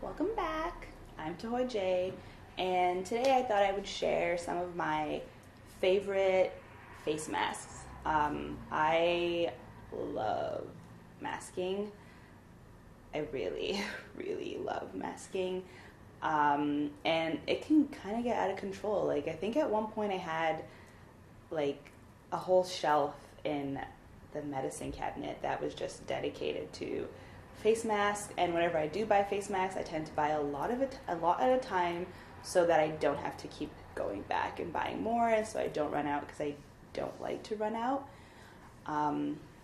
Welcome back. I'm Tahoy J, and today I thought I would share some of my favorite face masks. I love masking. I really, really love masking. And it can kind of get out of control. Like, I think at one point I had like a whole shelf in the medicine cabinet that was just dedicated to face masks. And whenever I do buy face masks, I tend to buy a lot at a time, so that I don't have to keep going back and buying more, and so I don't run out, because I don't like to run out.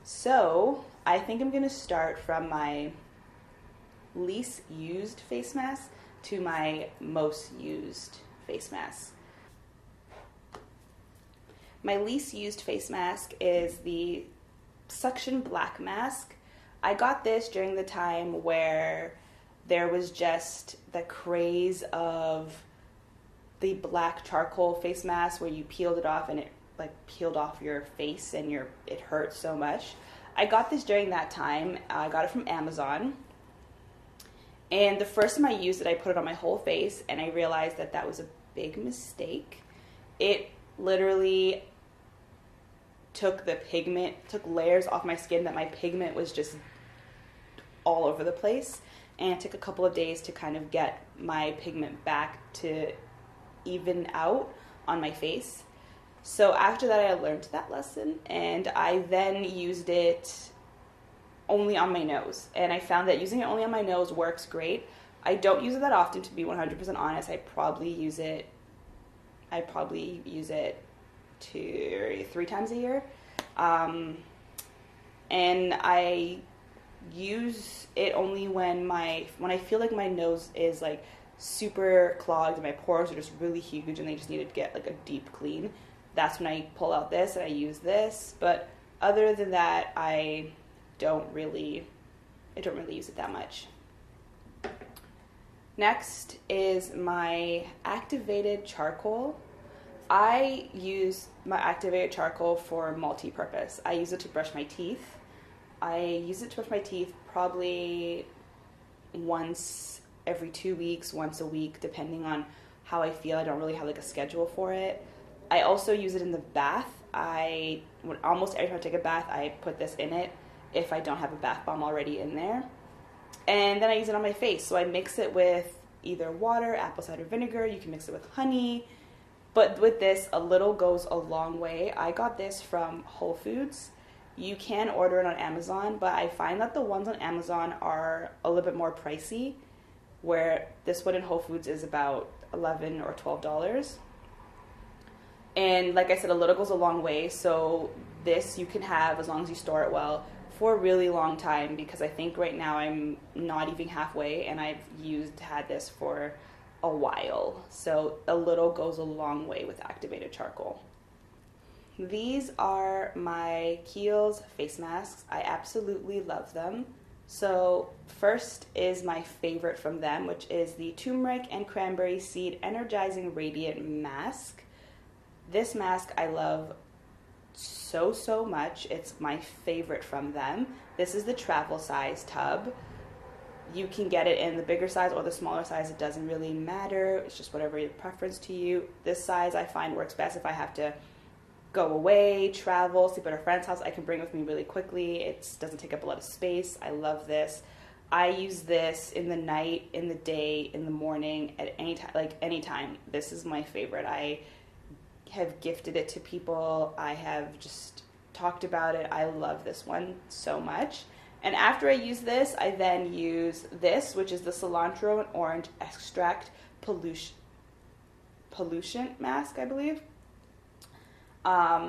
So I think I'm gonna start from my least used face mask to my most used face mask. My least used face mask is the suction black mask. I got this during the time where there was just the craze of the black charcoal face mask where you peeled it off and it like peeled off your face and it hurt so much. I got this during that time. I got it from Amazon. And the first time I used it, I put it on my whole face, and I realized that that was a big mistake. It literally took layers off my skin, that my pigment was just all over the place, and it took a couple of days to kind of get my pigment back to even out on my face. So after that, I learned that lesson, and I then used it only on my nose, and I found that using it only on my nose works great. I don't use it that often, to be 100% honest. I probably use it 2 or 3 times a year. And I use it only when I feel like my nose is like super clogged and my pores are just really huge and they just need to get like a deep clean. That's when I pull out this and I use this. But other than that, I don't really use it that much. Next is my activated charcoal. I use my activated charcoal for multi-purpose. I use it to brush my teeth. I use it to brush my teeth probably once every 2 weeks, once a week, depending on how I feel. I don't really have like a schedule for it. I also use it in the bath. Almost every time I take a bath, I put this in it if I don't have a bath bomb already in there. And then I use it on my face. So I mix it with either water, apple cider vinegar. You can mix it with honey. But with this, a little goes a long way. I got this from Whole Foods. You can order it on Amazon, but I find that the ones on Amazon are a little bit more pricey, where this one in Whole Foods is about $11 or $12. And like I said, a little goes a long way. So this you can have, as long as you store it well, for a really long time, because I think right now I'm not even halfway, and I've had this for a while. So a little goes a long way with activated charcoal. These are my Kiehl's face masks. I absolutely love them. So first is my favorite from them, which is the turmeric and cranberry seed energizing radiant mask. This mask I love so much. It's my favorite from them. This is the travel size tub. You can get it in the bigger size or the smaller size. It doesn't really matter. It's just whatever your preference to you. This size I find works best if I have to go away, travel, sleep at a friend's house. I can bring it with me really quickly. It doesn't take up a lot of space. I love this. I use this in the night, in the day, in the morning, at any time. Like anytime. This is my favorite. I have gifted it to people. I have just talked about it. I love this one so much. And after I use this, I then use this, which is the cilantro and orange extract pollution mask, I believe.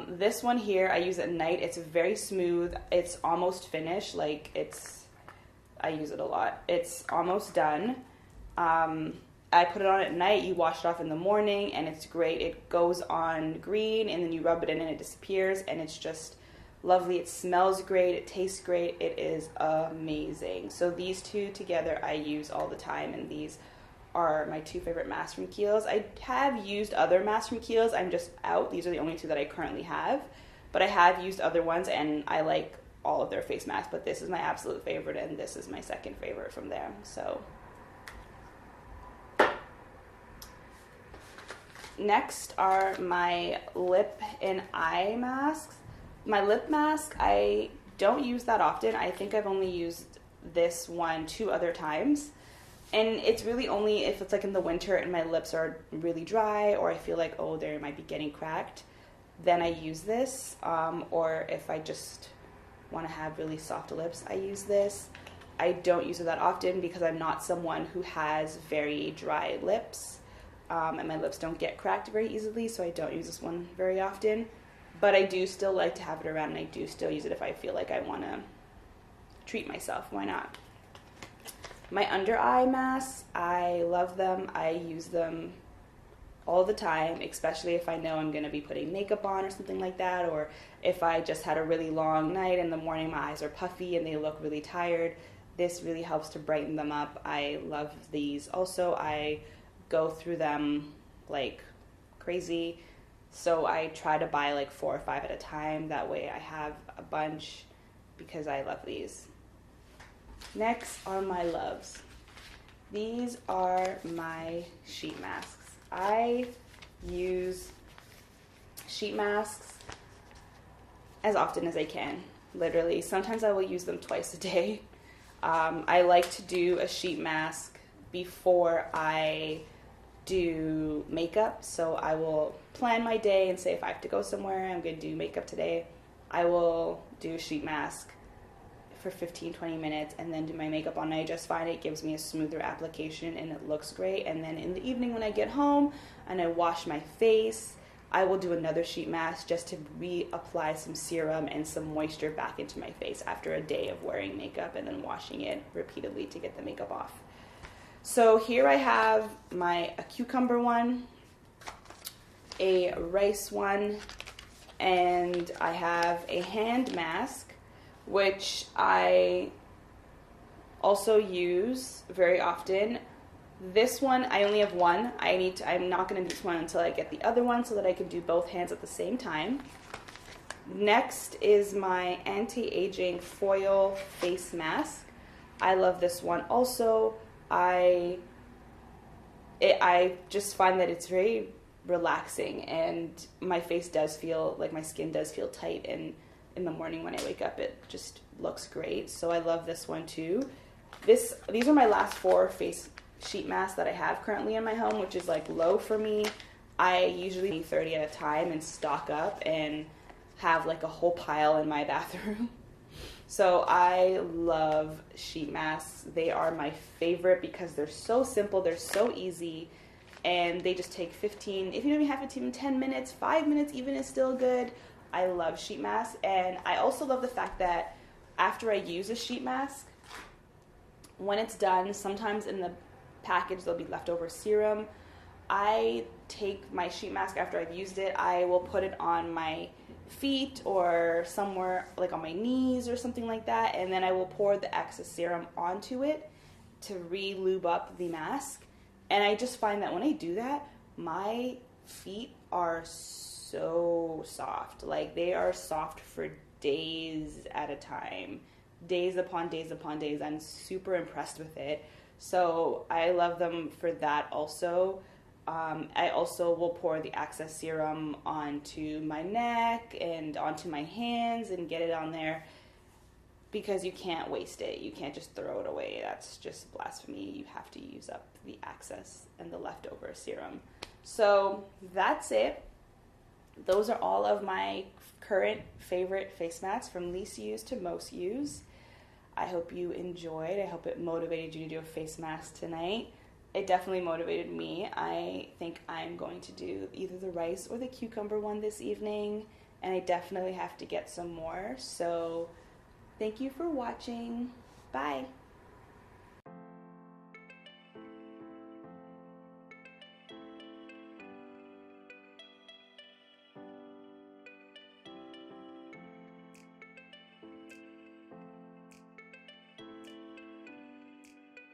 This one here, I use at night. It's very smooth. It's almost finished. I use it a lot. It's almost done. I put it on at night. You wash it off in the morning, and it's great. It goes on green, and then you rub it in, and it disappears, and it's just lovely. It smells great. It tastes great. It is amazing. So these two together I use all the time, and these are my 2 favorite masks from Kiehl's. I have used other masks from Kiehl's. I'm just out. These are the only 2 that I currently have, but I have used other ones, and I like all of their face masks, but this is my absolute favorite, and this is my second favorite from them. So Next are my lip and eye masks. My lip mask, I don't use that often. I think I've only used this one 2 other times. And it's really only if it's like in the winter and my lips are really dry, or I feel like, oh, they might be getting cracked, then I use this. Or if I just want to have really soft lips, I use this. I don't use it that often because I'm not someone who has very dry lips. And my lips don't get cracked very easily, so I don't use this one very often. But I do still like to have it around, and I do still use it if I feel like I want to treat myself. Why not? My under eye masks, I love them. I use them all the time, especially if I know I'm going to be putting makeup on or something like that, or if I just had a really long night in the morning, my eyes are puffy and they look really tired. This really helps to brighten them up. I love these. Also, I go through them like crazy, so I try to buy like 4 or 5 at a time. That way I have a bunch because I love these. Next are my loves. These are my sheet masks. I use sheet masks as often as I can, literally. Sometimes I will use them twice a day. I like to do a sheet mask before I do makeup, so I will plan my day and say if I have to go somewhere, I'm going to do makeup today, I will do a sheet mask for 15-20 minutes and then do my makeup on. I just find it gives me a smoother application and it looks great. And then in the evening when I get home and I wash my face, I will do another sheet mask just to reapply some serum and some moisture back into my face after a day of wearing makeup and then washing it repeatedly to get the makeup off. So here I have a cucumber one, a rice one, and I have a hand mask, which I also use very often. This one, I only have one. I'm not going to use one until I get the other one so that I can do both hands at the same time. Next is my anti-aging foil face mask. I love this one also. I just find that it's very relaxing, and my face does feel like my skin does feel tight, and in the morning when I wake up it just looks great. So I love this one too. These are my last 4 face sheet masks that I have currently in my home, which is like low for me. I usually do 30 at a time and stock up and have like a whole pile in my bathroom. So I love sheet masks. They are my favorite because they're so simple, they're so easy, and they just take 15, if you don't even have it, even 10 minutes, 5 minutes even is still good. I love sheet masks, and I also love the fact that after I use a sheet mask, when it's done, sometimes in the package there'll be leftover serum. I take my sheet mask after I've used it, I will put it on my feet or somewhere like on my knees or something like that, and then I will pour the excess serum onto it to re-lube up the mask. And I just find that when I do that, my feet are so soft. Like, they are soft for days at a time, days upon days upon days. I'm super impressed with it. So I love them for that also. I also will pour the excess serum onto my neck and onto my hands and get it on there, because you can't waste it. You can't just throw it away. That's just blasphemy. You have to use up the excess and the leftover serum. So that's it. Those are all of my current favorite face masks, from least used to most used. I hope you enjoyed. I hope it motivated you to do a face mask tonight. It definitely motivated me. I think I'm going to do either the rice or the cucumber one this evening, and I definitely have to get some more. So thank you for watching. Bye.